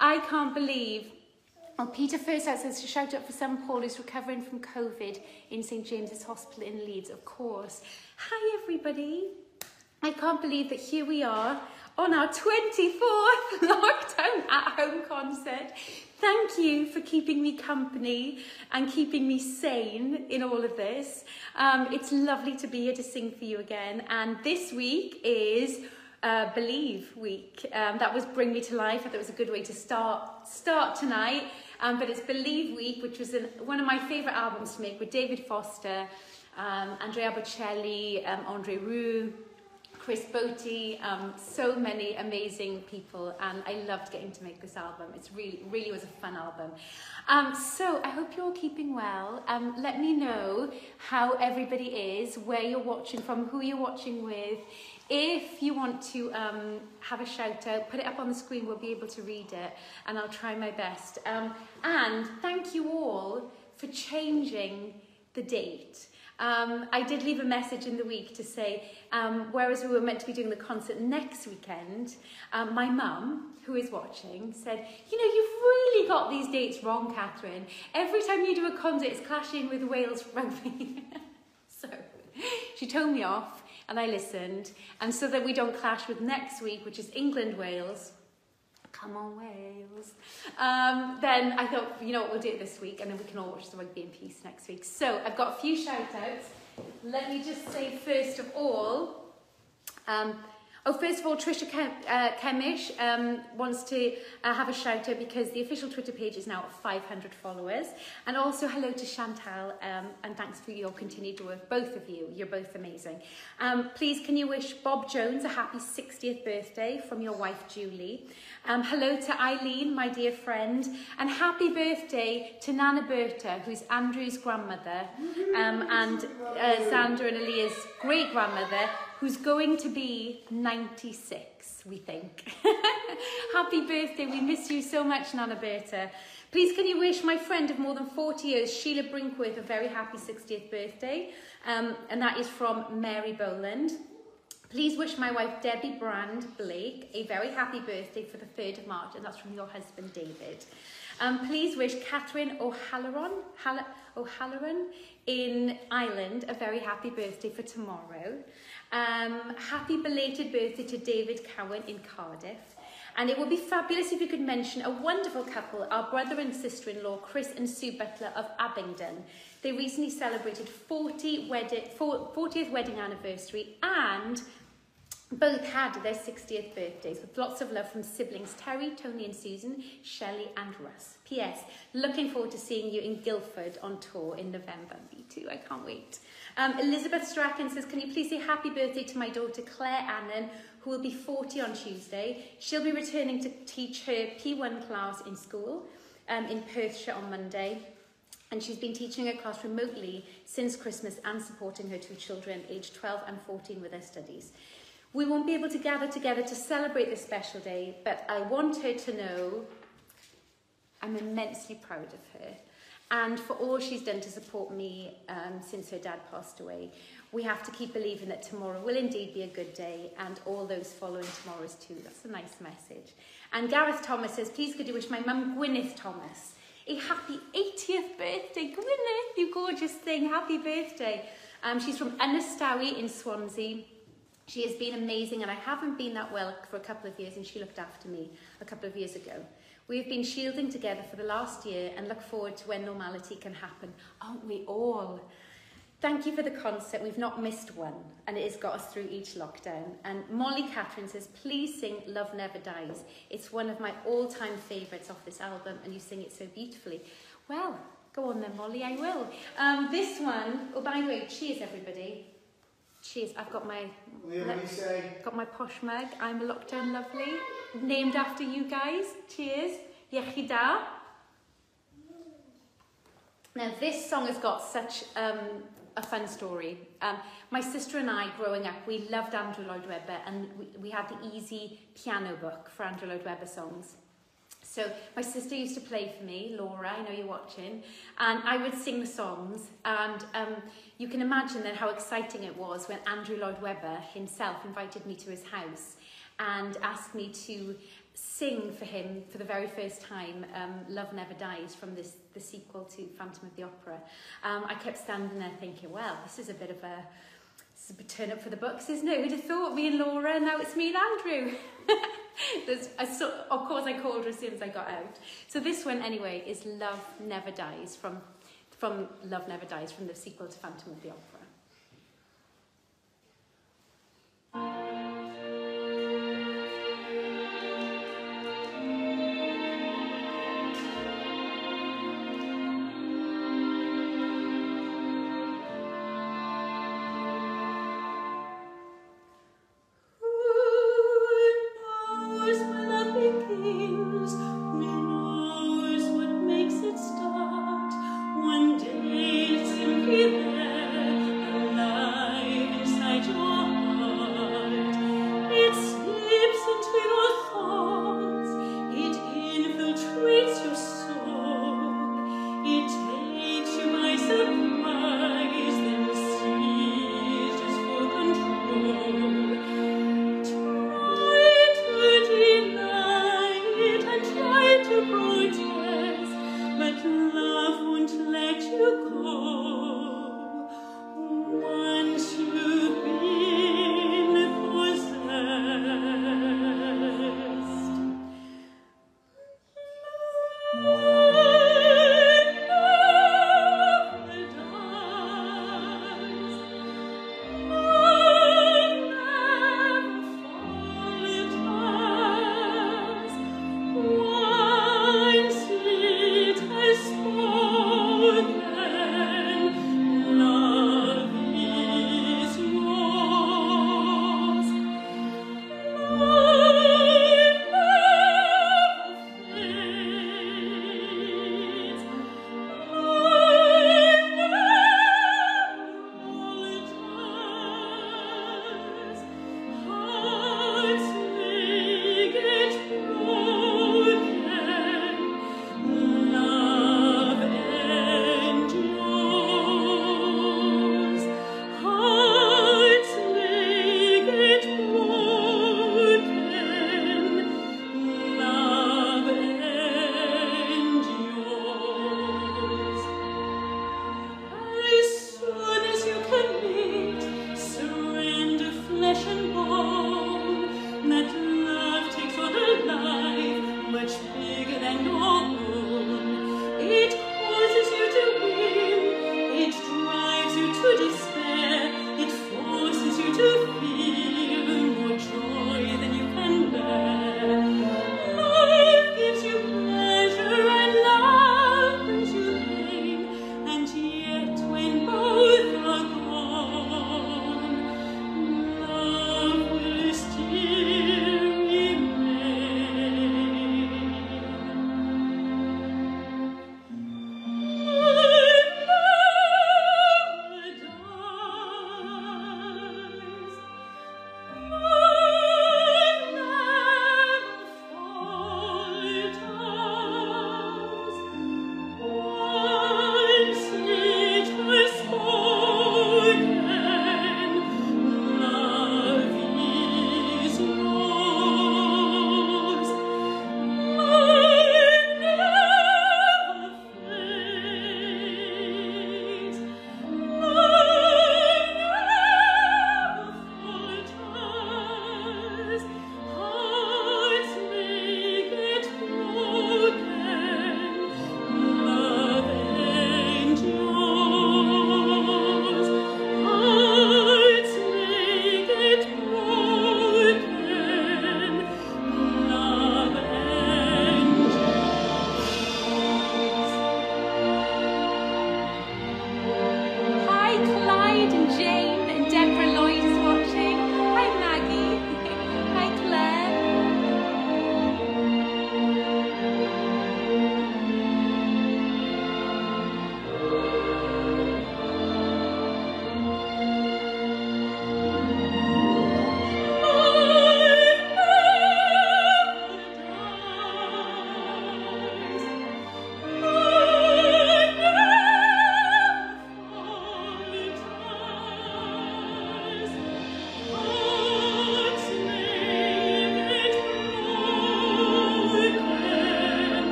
I can't believe. Well, Peter first says to shout out for son Paul who's recovering from COVID in St James's Hospital in Leeds, of course. Hi everybody. I can't believe that here we are on our 24th lockdown at home concert. Thank you for keeping me company and keeping me sane in all of this. It's lovely to be here to sing for you again. And this week is Believe Week. That was Bring Me to Life. I thought it was a good way to start tonight. But it's Believe Week, which was one of my favourite albums to make with David Foster, Andrea Bocelli, Andre Roux, Chris Botti, so many amazing people, and I loved getting to make this album. It's really was a fun album. So I hope you're all keeping well. Let me know how everybody is, where you're watching from, who you're watching with. If you want to have a shout out, put it up on the screen, we'll be able to read it, and I'll try my best. And thank you all for changing the date. I did leave a message in the week to say, whereas we were meant to be doing the concert next weekend, my mum, who is watching, said, you know, you've really got these dates wrong, Catherine. Every time you do a concert, it's clashing with Wales rugby. So she told me off, and I listened. And so that we don't clash with next week, which is England-Wales, come on Wales, then I thought, you know what, we'll do it this week and then we can all watch the rugby in peace next week. So I've got a few shout outs. Let me just say first of all, Trisha Kemish wants to have a shout out because the official Twitter page is now at 500 followers. And also hello to Chantal, and thanks for your continued work, both of you. You're both amazing. Please can you wish Bob Jones a happy 60th birthday from your wife Julie. Hello to Eileen, my dear friend, and happy birthday to Nana Berta, who's Andrew's grandmother, and Sandra and Aaliyah's great grandmother, who's going to be 96, we think. Happy birthday, we miss you so much, Nana Berta. Please can you wish my friend of more than 40 years, Sheila Brinkworth, a very happy 60th birthday, and that is from Mary Boland. Please wish my wife Debbie Brand Blake a very happy birthday for the 3rd of March, and that's from your husband David. Please wish Catherine O'Halloran in Ireland a very happy birthday for tomorrow. Happy belated birthday to David Cowan in Cardiff. And it would be fabulous if you could mention a wonderful couple, our brother and sister-in-law, Chris and Sue Butler of Abingdon. They recently celebrated 40th wedding anniversary and both had their 60th birthdays with lots of love from siblings Terry, Tony and Susan, Shelley and Russ. P.S. Looking forward to seeing you in Guildford on tour in November. Me too, I can't wait. Elizabeth Strachan says, can you please say happy birthday to my daughter Claire Annan, who will be 40 on Tuesday. She'll be returning to teach her P1 class in school in Perthshire on Monday. And she's been teaching her class remotely since Christmas and supporting her two children aged 12 and 14 with their studies. We won't be able to gather together to celebrate this special day, but I want her to know I'm immensely proud of her and for all she's done to support me since her dad passed away. We have to keep believing that tomorrow will indeed be a good day and all those following tomorrows too. That's a nice message. And Gareth Thomas says, please could you wish my mum Gwyneth Thomas a happy 80th birthday. Gwyneth, you gorgeous thing, happy birthday. She's from Ynys in Swansea. She has been amazing and I haven't been that well for a couple of years and she looked after me a couple of years ago. We've been shielding together for the last year and look forward to when normality can happen. Aren't we all? Thank you for the concert. We've not missed one, and it has got us through each lockdown. And Molly Catherine says, please sing Love Never Dies. It's one of my all-time favourites off this album, and you sing it so beautifully. Well, go on then, Molly, I will. This one, oh, by the way, cheers, everybody. Cheers. I've got my posh mug. I'm a Lockdown Lovely, named after you guys. Cheers. Iechyd da. Now, this song has got such a fun story. My sister and I, growing up, we loved Andrew Lloyd Webber, and we had the easy piano book for Andrew Lloyd Webber songs. So my sister used to play for me, Laura, I know you're watching, and I would sing the songs, and you can imagine then how exciting it was when Andrew Lloyd Webber himself invited me to his house and asked me to sing for him for the very first time Love Never Dies from the sequel to Phantom of the Opera. I kept standing there thinking, well, this is a bit of a turn up for the books, isn't it? Who'd have thought, me and Laura, and now it's me and Andrew. Of course I called her as soon as I got out. So this one anyway is Love Never Dies from Love Never Dies from the sequel to Phantom of the Opera. One day simply there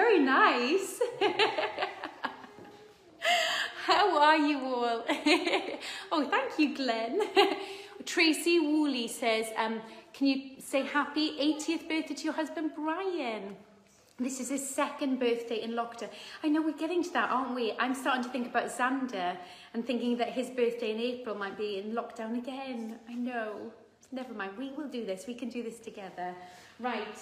very nice. How are you all? Oh, thank you, Glenn. Tracy Woolley says, can you say happy 80th birthday to your husband, Brian? This is his second birthday in lockdown. I know we're getting to that, aren't we? I'm starting to think about Xander and thinking that his birthday in April might be in lockdown again. I know. Never mind. We will do this. We can do this together. Right.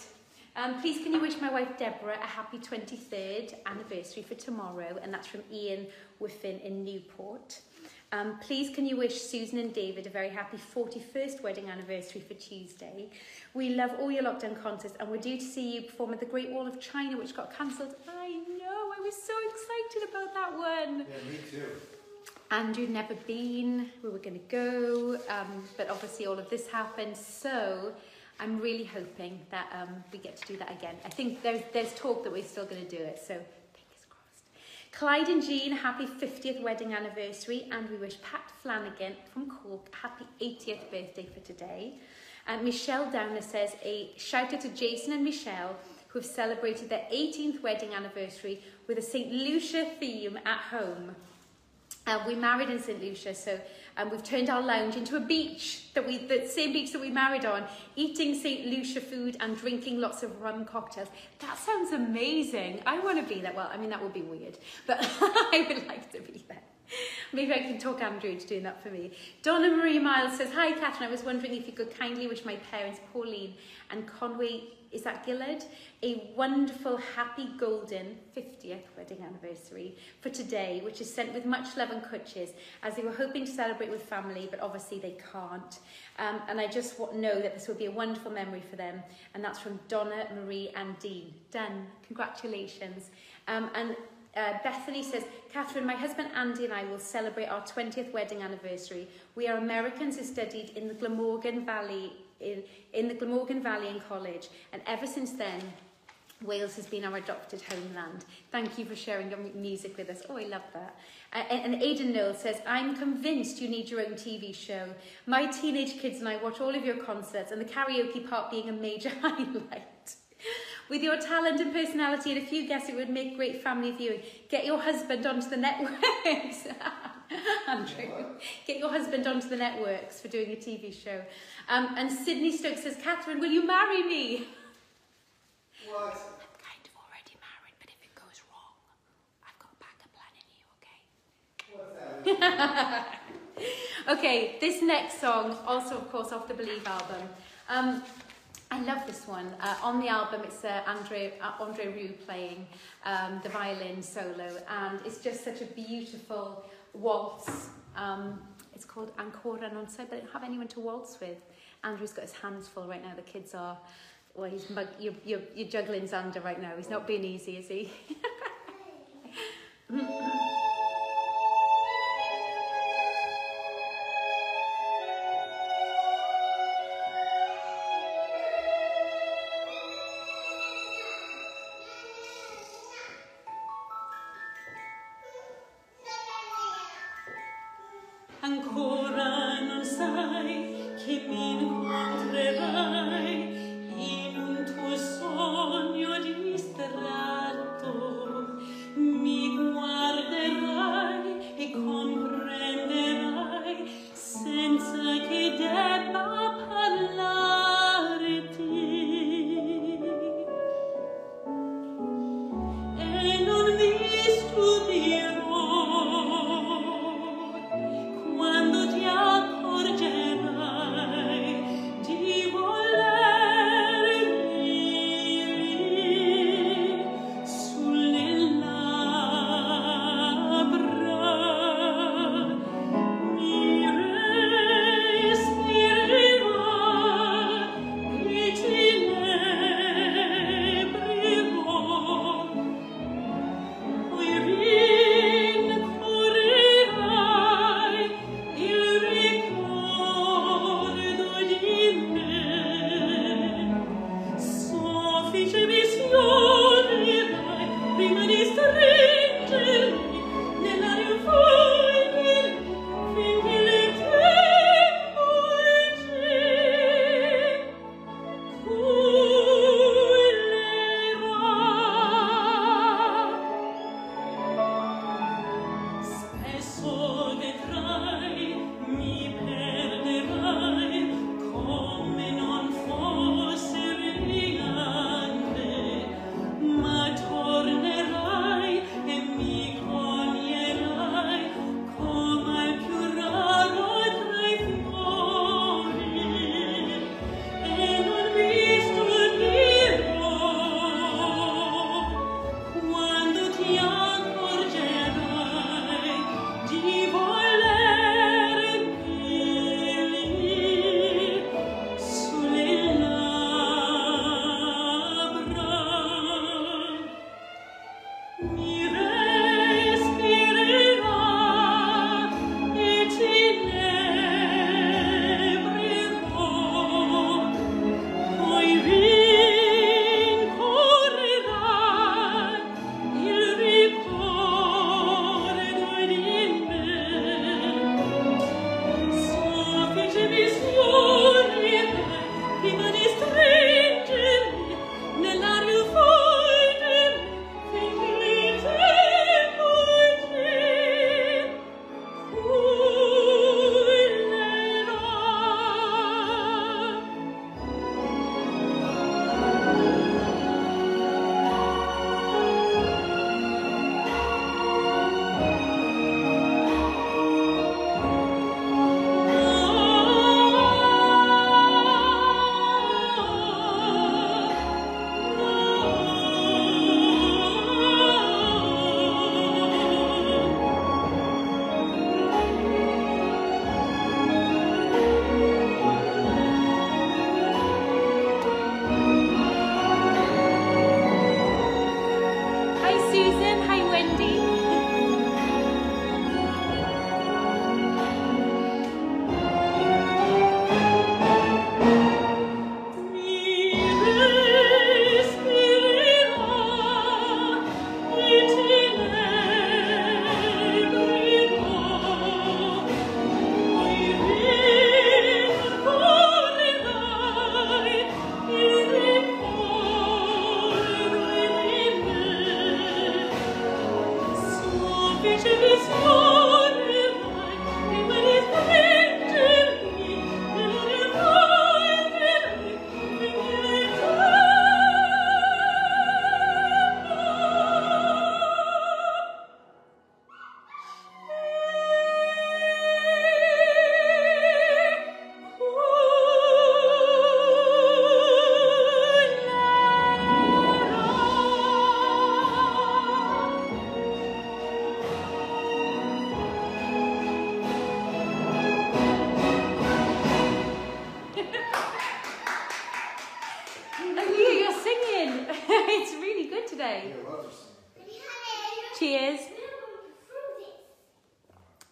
Please can you wish my wife Deborah a happy 23rd anniversary for tomorrow, and that's from Ian Whiffin in Newport. Please can you wish Susan and David a very happy 41st wedding anniversary for Tuesday. We love all your lockdown concerts and we're due to see you perform at the Great Wall of China, which got cancelled. I know, I was so excited about that one. Yeah, me too. Andrew never been, we were going to go, but obviously all of this happened, so I'm really hoping that we get to do that again. I think there's talk that we're still going to do it, so fingers crossed. Clyde and Jean, happy 50th wedding anniversary, and we wish Pat Flanagan from Cork a happy 80th birthday for today. Michelle Downer says a shout out to Jason and Michelle, who have celebrated their 18th wedding anniversary with a St. Lucia theme at home. We married in St. Lucia, so we've turned our lounge into a beach, the same beach that we married on, eating St. Lucia food and drinking lots of rum cocktails. That sounds amazing. I want to be there. Well, I mean, that would be weird, but I would like to be there. Maybe I can talk Andrew into doing that for me. Donna Marie Miles says, hi, Catherine. I was wondering if you could kindly wish my parents, Pauline and Conway, is that Gillard, a wonderful, happy, golden 50th wedding anniversary for today, which is sent with much love and kutches, as they were hoping to celebrate with family, but obviously they can't. And I just know that this will be a wonderful memory for them. And that's from Donna, Marie and Dean. Done. Congratulations. Bethany says, Catherine, my husband Andy and I will celebrate our 20th wedding anniversary. We are Americans who studied in the Glamorgan Valley in the Glamorgan Valley in college, and ever since then Wales has been our adopted homeland. Thank you for sharing your music with us. Oh, I love that. And Aidan Noel says, I'm convinced you need your own TV show. My teenage kids and I watch all of your concerts, and the karaoke part being a major highlight. With your talent and personality and a few guests, it would make great family viewing. Get your husband onto the networks. Andrew, get your husband onto the networks for doing a TV show. And Sydney Stokes says, Catherine, will you marry me? What? I'm kind of already married, but if it goes wrong, I've got a backup plan in you, okay? What's that? Okay, this next song, also of course off the Believe album. I love this one. On the album, it's Andre Rieu playing the violin solo, and it's just such a beautiful waltz. It's called Ancora Non Sei, but I don't have anyone to waltz with. Andrew's got his hands full right now. The kids are, well, you're juggling Xander right now. He's not being easy, is he? Ancora non sai che mi incontrerai in un tuo sogno distratto, mi guarderai e comprenderai senza che debba parlarti, e non mi stupirò quando ti accorgerai di volermi Cheers.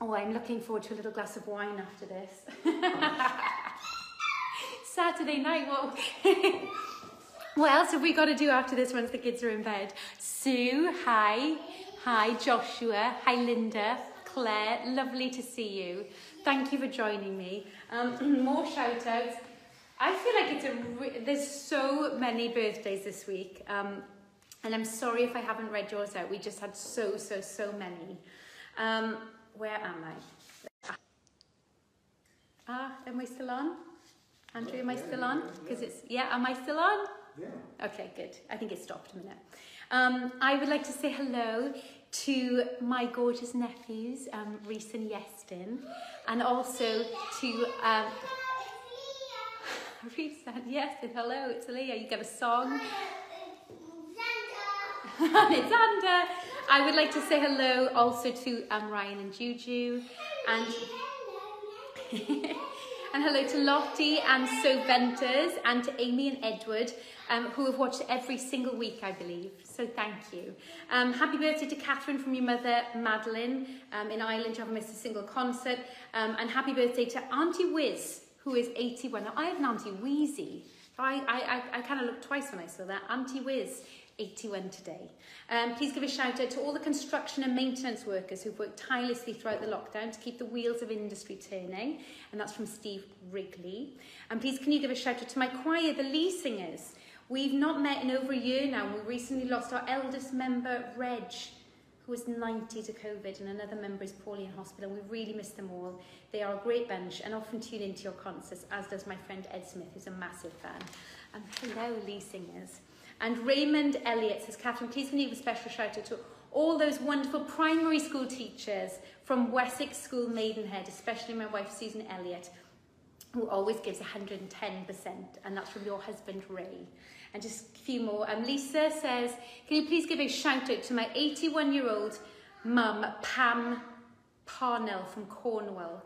Oh, I'm looking forward to a little glass of wine after this. Saturday night, what else have we got to do after this once the kids are in bed? Sue, hi. Hi, Joshua. Hi, Linda. Claire, lovely to see you. Thank you for joining me. More shout outs. I feel like there's so many birthdays this week. And I'm sorry if I haven't read yours out. We just had so many. Where am I? Am I still on? Andrew, am I still on? Because am I still on? Yeah. Okay, good. I think it stopped a minute. I would like to say hello to my gorgeous nephews, Reese and Yestin, and also to Reese and Yestin. Hello, it's Leah. You got a song? And it's Xander. I would like to say hello also to Ryan and Juju, and and hello to Lottie and So Venters, and to Amy and Edward, who have watched every single week, I believe. So thank you. Happy birthday to Catherine from your mother, Madeline, in Ireland. You haven't missed a single concert. And happy birthday to Auntie Wiz, who is 81. Now, I have an Auntie Wheezy. I kind of looked twice when I saw that. Auntie Wiz, 81 today. Please give a shout out to all the construction and maintenance workers who've worked tirelessly throughout the lockdown to keep the wheels of industry turning, and that's from Steve Wrigley. And please can you give a shout out to my choir, the Lee Singers. We've not met in over a year now, and we recently lost our eldest member, Reg, who was 90 to COVID, and another member is poorly in hospital. We really miss them all. They are a great bunch and often tune into your concerts, as does my friend Ed Smith, who's a massive fan. And hello, Lee Singers. And Raymond Elliott says, Catherine, please can you give a special shout out to all those wonderful primary school teachers from Wessex School Maidenhead, especially my wife Susan Elliott, who always gives 110%, and that's from your husband Ray. And just a few more. Lisa says, can you please give a shout out to my 81-year-old mum, Pam Parnell from Cornwall.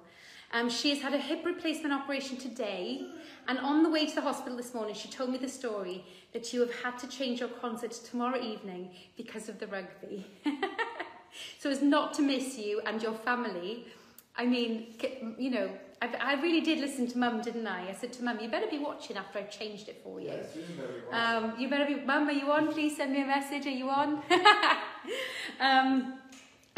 She has had a hip replacement operation today, and on the way to the hospital this morning, she told me the story that you have had to change your concert tomorrow evening because of the rugby. So as not to miss you and your family, I mean, you know, I really did listen to Mum, didn't I? I said to Mum, you better be watching after I've changed it for you. Yes, you better be, Mum, are you on? Please send me a message, are you on?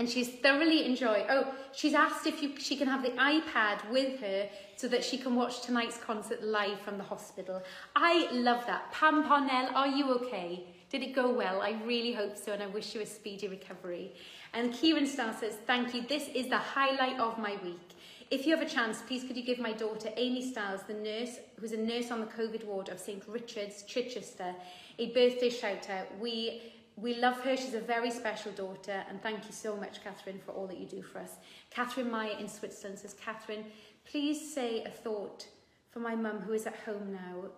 And she's thoroughly enjoyed. Oh, she's asked if she can have the iPad with her so that she can watch tonight's concert live from the hospital. I love that. Pam Parnell, are you okay? Did it go well? I really hope so, and I wish you a speedy recovery. And Kieran Starr says, thank you. This is the highlight of my week. If you have a chance, please could you give my daughter Amy Stiles, the nurse, who's a nurse on the COVID ward of St Richard's, Chichester, a birthday shout out. We love her. She's a very special daughter, and thank you so much, Catherine, for all that you do for us. Catherine Meyer in Switzerland says, Catherine, please say a thought for my mum who is at home now.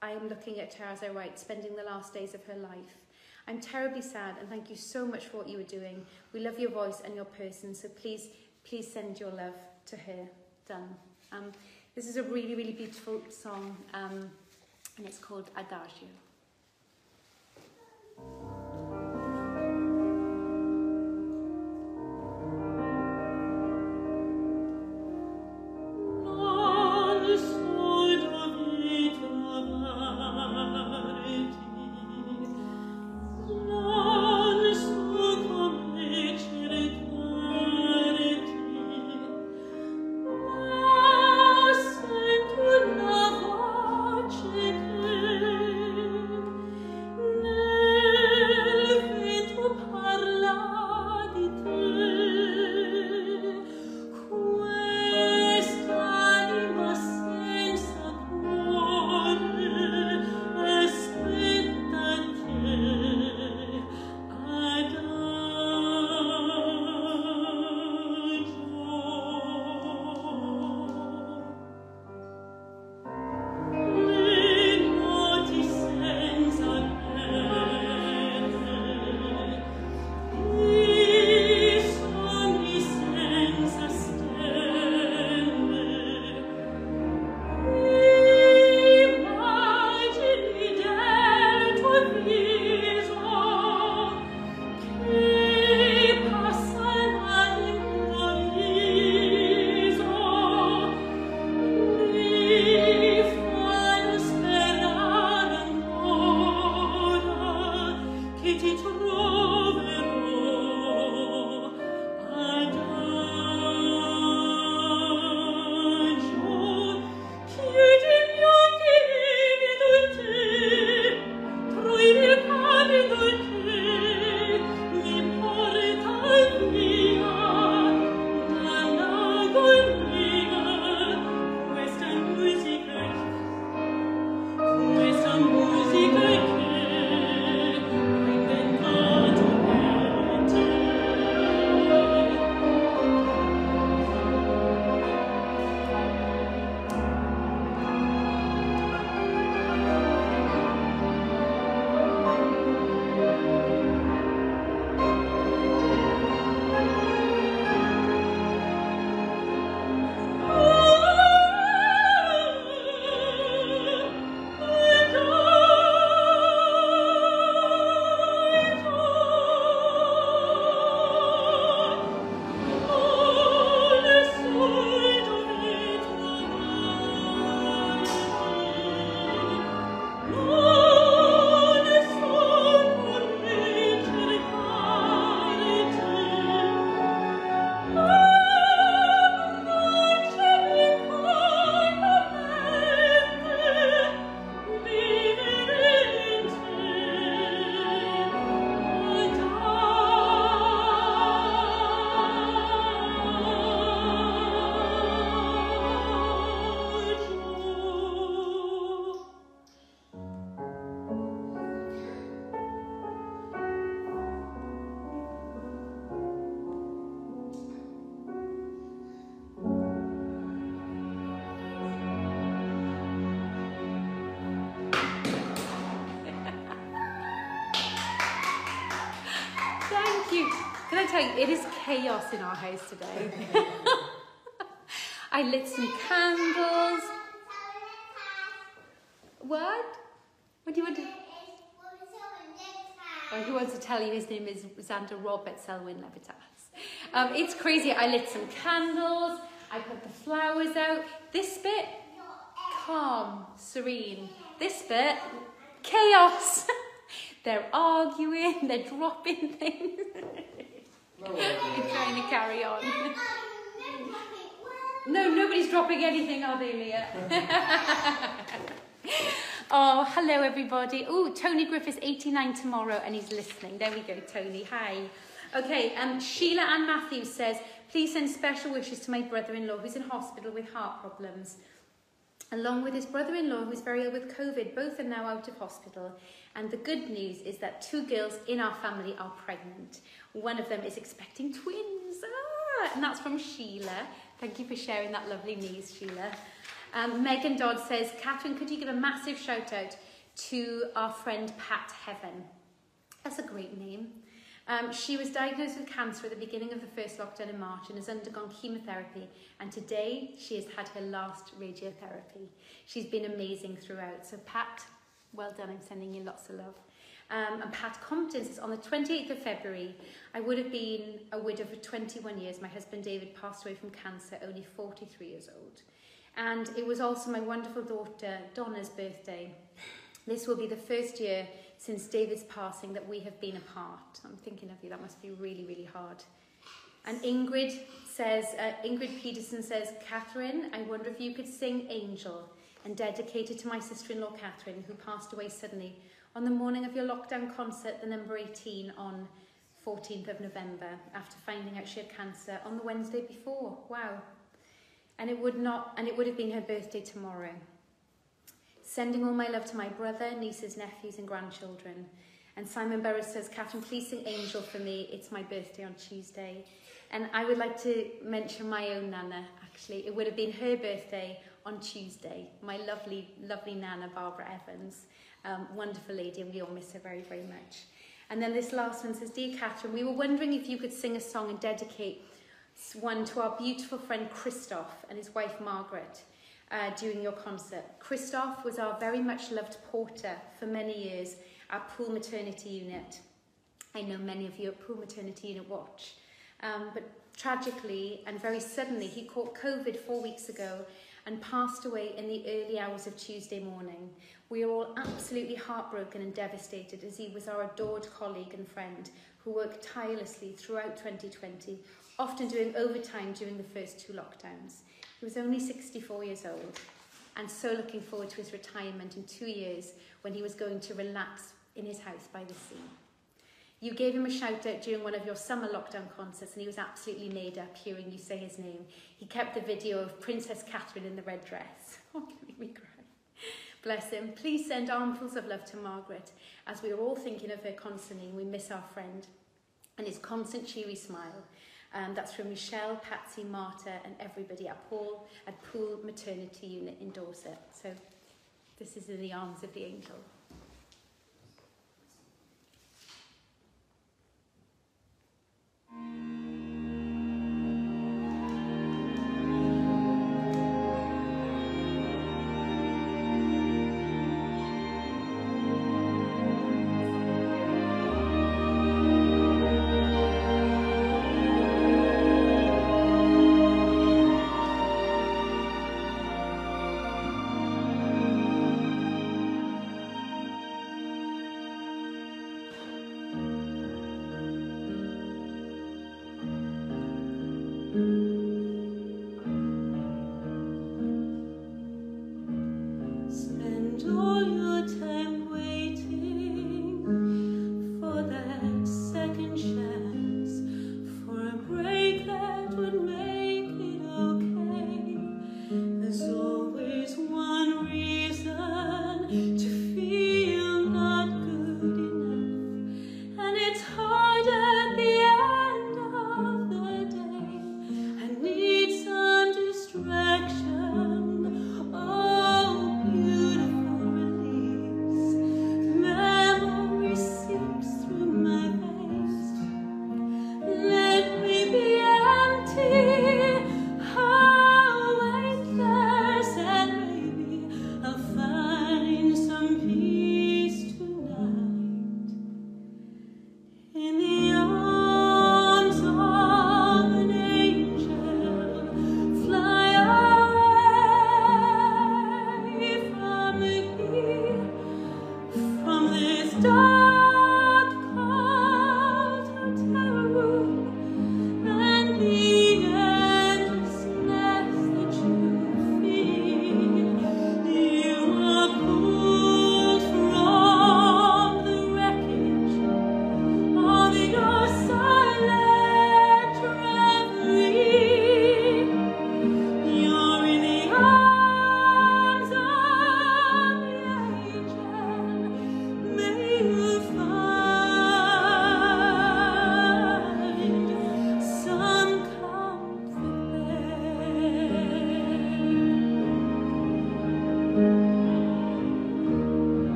I am looking at her as I write, spending the last days of her life. I'm terribly sad, and thank you so much for what you are doing. We love your voice and your person, so please send your love to her. Done. This is a really, really beautiful song, and it's called Adagio. Thank you. you, can I tell you, it is chaos in our house today. I lit some candles. What? What do you want to... Oh, he wants to tell you his name is Xander Robert Selwyn Levitas. It's crazy. I lit some candles. I put the flowers out. This bit, calm, serene. This bit, chaos. They're arguing. They're dropping things. They're trying to carry on. No, nobody's dropping anything, are they, Leah? Oh, hello everybody. Oh, Tony Griffith's 89 tomorrow and he's listening. There we go, Tony. Hi. Okay, Sheila Ann Matthews says, please send special wishes to my brother-in-law who's in hospital with heart problems. Along with his brother-in-law who's very ill with COVID, both are now out of hospital. And the good news is that 2 girls in our family are pregnant. One of them is expecting twins. And that's from Sheila. Thank you for sharing that lovely news, Sheila. Megan Dodd says, Katherine, could you give a massive shout out to our friend Pat Heaven? That's a great name. She was diagnosed with cancer at the beginning of the first lockdown in March and has undergone chemotherapy. And today she has had her last radiotherapy. She's been amazing throughout. So Pat, well done. I'm sending you lots of love. And Pat Compton says, on the 28th of February, I would have been a widow for 21 years. My husband David passed away from cancer, only 43 years old. And it was also my wonderful daughter Donna's birthday. This will be the first year since David's passing that we have been apart. I'm thinking of you, that must be really, really hard. And Ingrid Peterson says, Katherine, I wonder if you could sing Angel and dedicate it to my sister-in-law Katherine, who passed away suddenly on the morning of your lockdown concert, the number 18 on 14th of November, after finding out she had cancer on the Wednesday before. Wow. And it would have been her birthday tomorrow. Sending all my love to my brother, nieces, nephews and grandchildren. And Simon Burrows says, Katherine, please sing Angel for me. It's my birthday on Tuesday. And I would like to mention my own Nana, actually. It would have been her birthday on Tuesday. My lovely, lovely Nana, Barbara Evans. Wonderful lady, and we all miss her very, very much. And then this last one says, Dear Katherine, we were wondering if you could sing a song and dedicate one to our beautiful friend Christoph and his wife Margaret during your concert. Christoph was our very much loved porter for many years at Poole Maternity Unit. I know many of you at Poole Maternity Unit watch. But tragically and very suddenly he caught COVID 4 weeks ago and passed away in the early hours of Tuesday morning. We are all absolutely heartbroken and devastated as he was our adored colleague and friend who worked tirelessly throughout 2020, often doing overtime during the first 2 lockdowns. He was only 64 years old and so looking forward to his retirement in 2 years when he was going to relax in his house by the sea. You gave him a shout out during one of your summer lockdown concerts and he was absolutely made up hearing you say his name. He kept the video of Princess Catherine in the red dress. Oh, can make me cry. Bless him. Please send armfuls of love to Margaret as we are all thinking of her constantly. We miss our friend and his constant cheery smile. That's from Michelle, Patsy, Marta and everybody at Poole Maternity Unit in Dorset. So this is in the arms of the angel.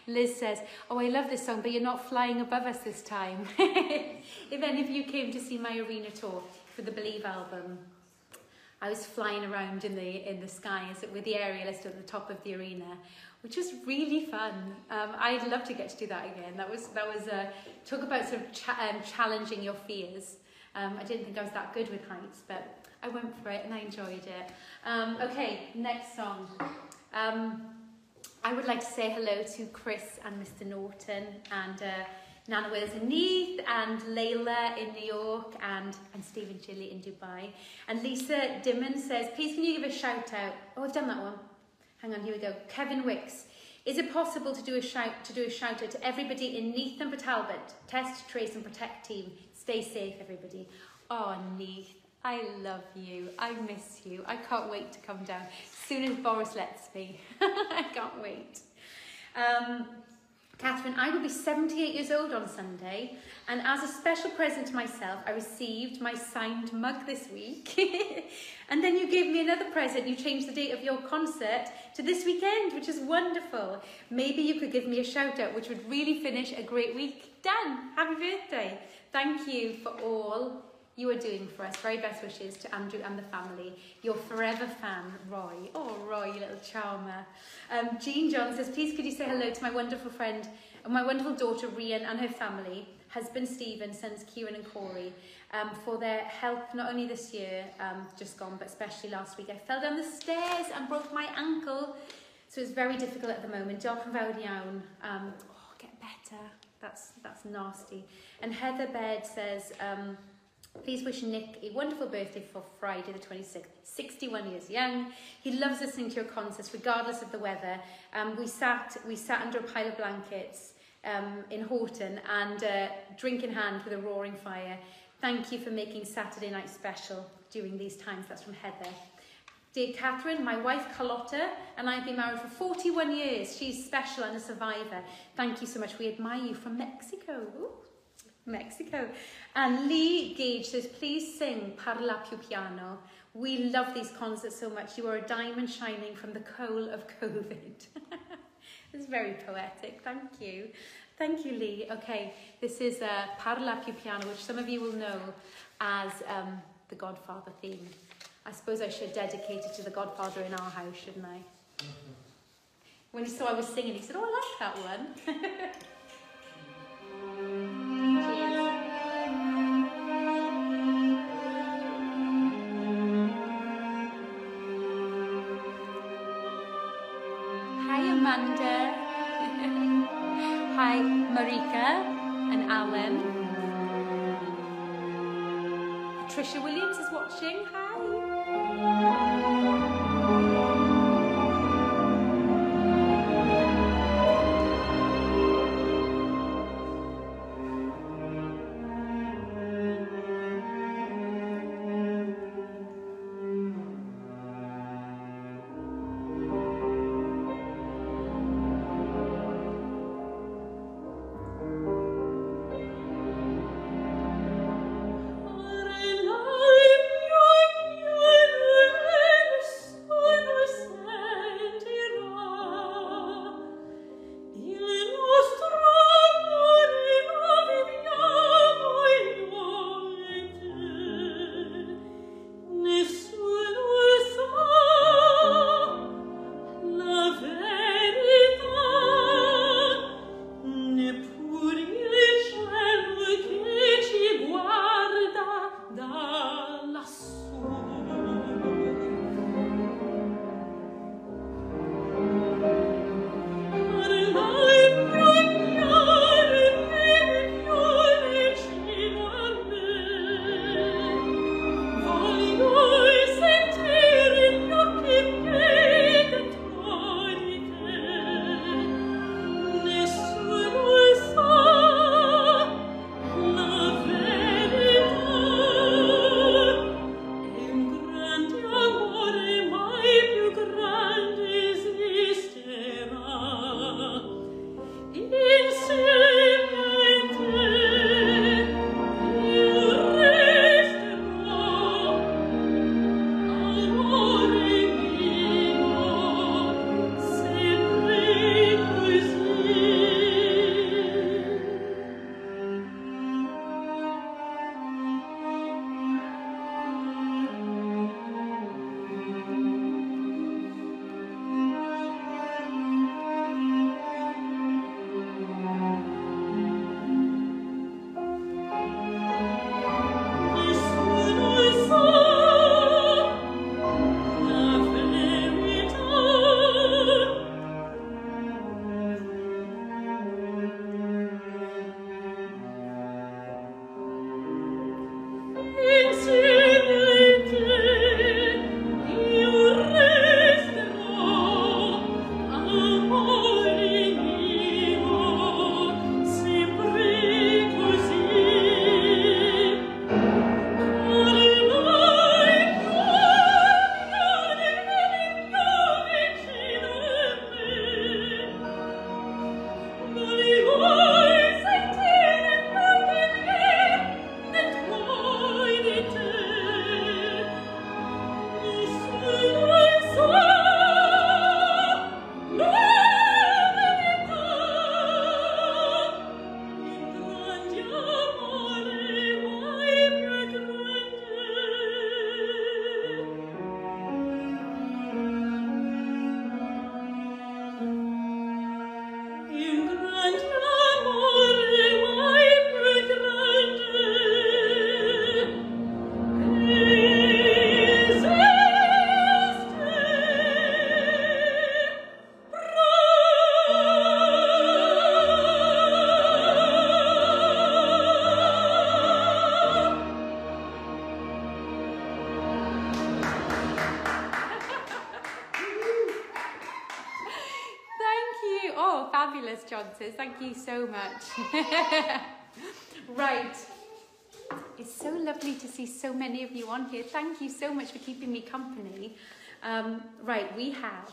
Liz says, oh, I love this song, but you're not flying above us this time. If any of you came to see my arena tour for the Believe album, I was flying around in the skies with the aerialist at the top of the arena, which was really fun. I'd love to get to do that again. That was talk about sort of challenging your fears. I didn't think I was that good with heights, but I went for it and I enjoyed it. Okay, next song. I would like to say hello to Chris and Mr. Norton and Nana Wills in Neath and Layla in New York and Stephen Chili in Dubai. And Lisa Dimon says, please can you give a shout out? Oh, I've done that one. Hang on, here we go. Kevin Wicks. Is it possible to do a shout out to everybody in Neath and Talbot? Test, trace and protect team. Stay safe, everybody. Oh, Neath, I love you. I miss you. I can't wait to come down. As soon as Boris lets me. I can't wait. Catherine, I will be 78 years old on Sunday, and as a special present to myself, I received my signed mug this week. And then you gave me another present. You changed the date of your concert to this weekend, which is wonderful. Maybe you could give me a shout out, which would really finish a great week. Done. Happy birthday. Thank you for all you are doing for us. Very best wishes to Andrew and the family. Your forever fan, Roy. Oh, Roy, you little charmer. Jean John says, please could you say hello to my wonderful friend, my wonderful daughter, Rian, and her family, husband, Stephen, sons, Kieran and Corey, for their health, not only this year, just gone, but especially last week. I fell down the stairs and broke my ankle, so it's very difficult at the moment. Diolch yn fawr iawn. Oh, get better. That's nasty. And Heather Baird says, please wish Nick a wonderful birthday for Friday the 26th. 61 years young. He loves listening to your concerts regardless of the weather. We sat under a pile of blankets in Horton and drink in hand with a roaring fire. Thank you for making Saturday night special during these times. That's from Heather. Dear Catherine, my wife Carlotta and I have been married for 41 years. She's special and a survivor. Thank you so much. We admire you from Mexico. Ooh. Mexico. And Lee Gage says, please sing Parla Più Piano. We love these concerts so much. You are a diamond shining from the coal of COVID. It's very poetic. Thank you. Thank you, Lee. Okay, this is Parla Più Piano, which some of you will know as the Godfather theme. I suppose I should dedicate it to the Godfather in our house, shouldn't I? When he saw I was singing, he said, oh, I like that one. Amanda, hi Marika and Alan. Patricia Williams is watching, hi. answers. Thank you so much. Right. It's so lovely to see so many of you on here. Thank you so much for keeping me company. Right, we have a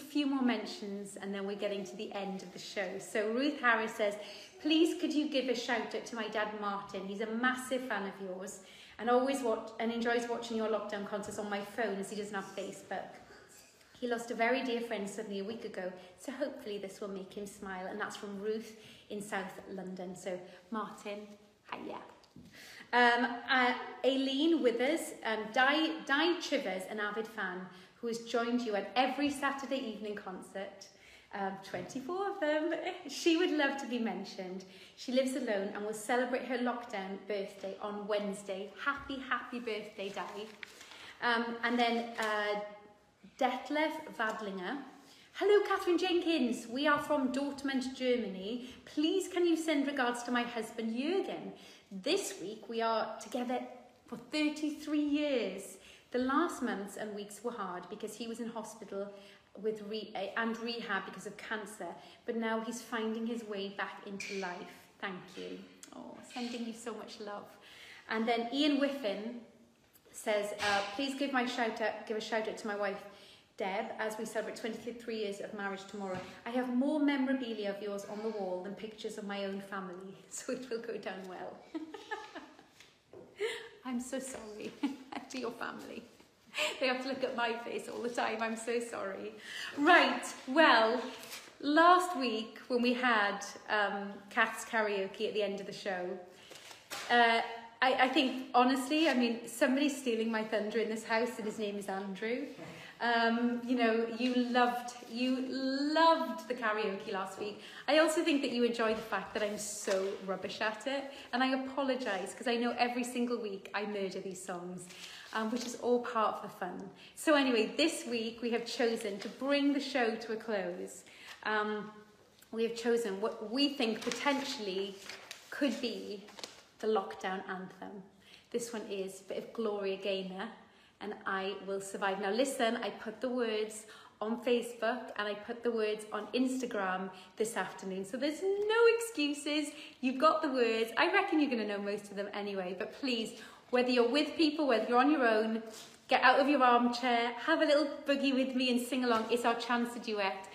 few more mentions, and then we're getting to the end of the show. So Ruth Harris says, please could you give a shout out to my dad Martin? He's a massive fan of yours and enjoys watching your lockdown concerts on my phone as he doesn't have Facebook. He lost a very dear friend suddenly a week ago, so hopefully this will make him smile. And that's from Ruth in South London. So Martin, hiya. Aileen Withers, Di Chivers, an avid fan who has joined you at every Saturday evening concert. 24 of them. She would love to be mentioned. She lives alone and will celebrate her lockdown birthday on Wednesday. Happy, happy birthday, Di. And then Detlef Vadlinger. Hello, Katherine Jenkins. We are from Dortmund, Germany. Please can you send regards to my husband, Jürgen. This week we are together for 33 years. The last months and weeks were hard because he was in hospital with rehab because of cancer, but now he's finding his way back into life. Thank you. Oh, sending you so much love. And then Ian Whiffen says, please give a shout out to my wife, Deb, as we celebrate 23 years of marriage tomorrow. I have more memorabilia of yours on the wall than pictures of my own family, so it will go down well. I'm so sorry to your family. They have to look at my face all the time. I'm so sorry. Right, well, last week when we had Kath's karaoke at the end of the show, I think, honestly, I mean, somebody's stealing my thunder in this house, and his name is Andrew. You know, you loved the karaoke last week. I also think that you enjoyed the fact that I'm so rubbish at it, and I apologise because I know every single week I murder these songs, which is all part of the fun. So anyway, this week we have chosen to bring the show to a close. We have chosen what we think potentially could be the lockdown anthem. This one is a bit of Gloria Gaynor, and I Will Survive. Now listen, I put the words on Facebook and I put the words on Instagram this afternoon. So there's no excuses. You've got the words. I reckon you're going to know most of them anyway. But please, whether you're with people, whether you're on your own, get out of your armchair, have a little boogie with me and sing along. It's our chance to duet.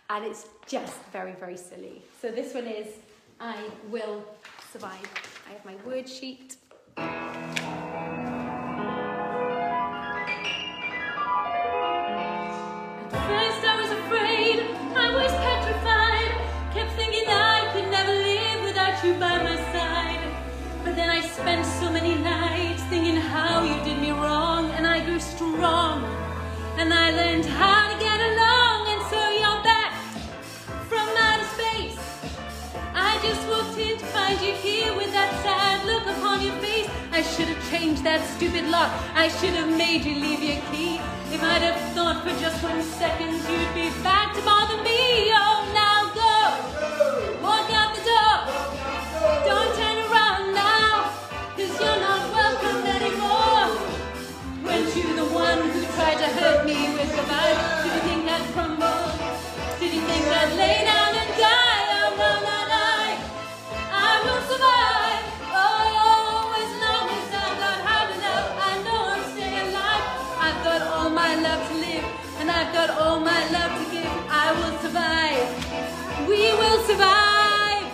And it's just very, very silly. So this one is I Will Survive. I have my word sheet. First I was afraid, I was petrified, kept thinking I could never live without you by my side. But then I spent so many nights thinking how you did me wrong, and I grew strong, and I learned how to get along. And so you're back from outer space. I just walked in to find you here with that sad look upon your face. I should have changed that stupid lock. I should have made you leave your key. If I'd have thought for just 1 second you'd be back to bother me. Oh, now go, walk out the door. Don't turn around now, 'cause you're not welcome anymore. Weren't you the one who tried to hurt me with the vibe? Did you think I'd crumble? Did you think I'd lay down and die? Oh, no, not I will survive. Oh, always and always I've not had enough. I know I'm staying alive. I've got all my love to live, and I've got all my love to give. I will survive. We will survive.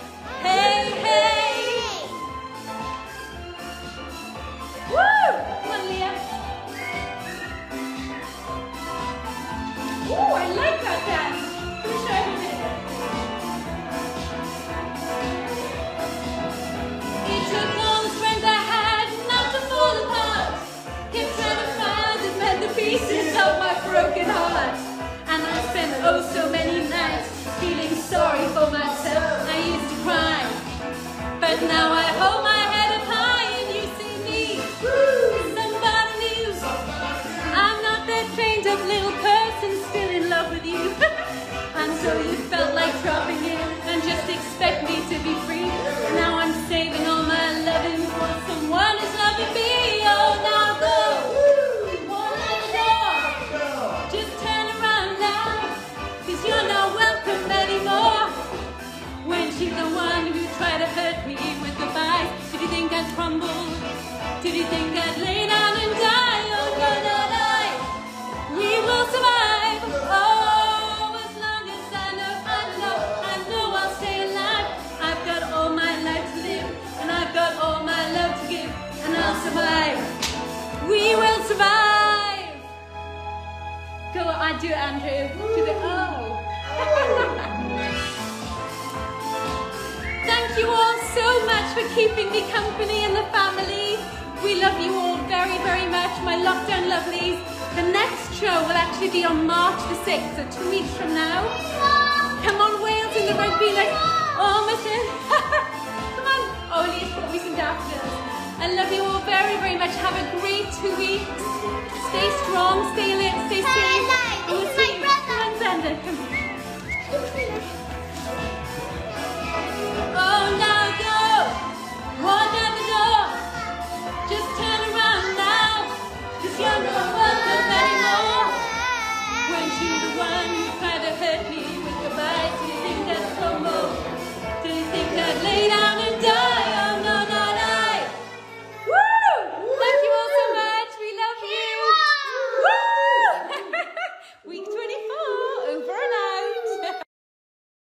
Hey, hey. Woo! Come on, Leah. Ooh, I like that dance. Let me show you this. It took all the strength I had not to fall apart. Kept trying to find and mend the pieces of my broken heart. And I spent oh so many nights feeling sorry for myself. I used to cry, but now I hold my head up high and you see me. Somebody new. I'm not that chained up little person still in love with you. And so you felt like dropping in and just expect me to be free. Now I'm saving all my loving for someone who's loving me. Oh, now go. Won't let it go. Just turn around now, 'cause you're survive. We will survive. Go, I do, Andrew. To the oh. Thank you all so much for keeping me company and the family. We love you all very, very much, my lockdown lovelies. The next show will actually be on March the 6th, so 2 weeks from now. Come on, Wales in the rugby, like, almost in. Come on. Oli has brought me some daffodils. I love you all very, very much. Have a great 2 weeks. Stay strong, stay lit, stay safe. And we'll see you. Come on, Xander, come. Oh, no.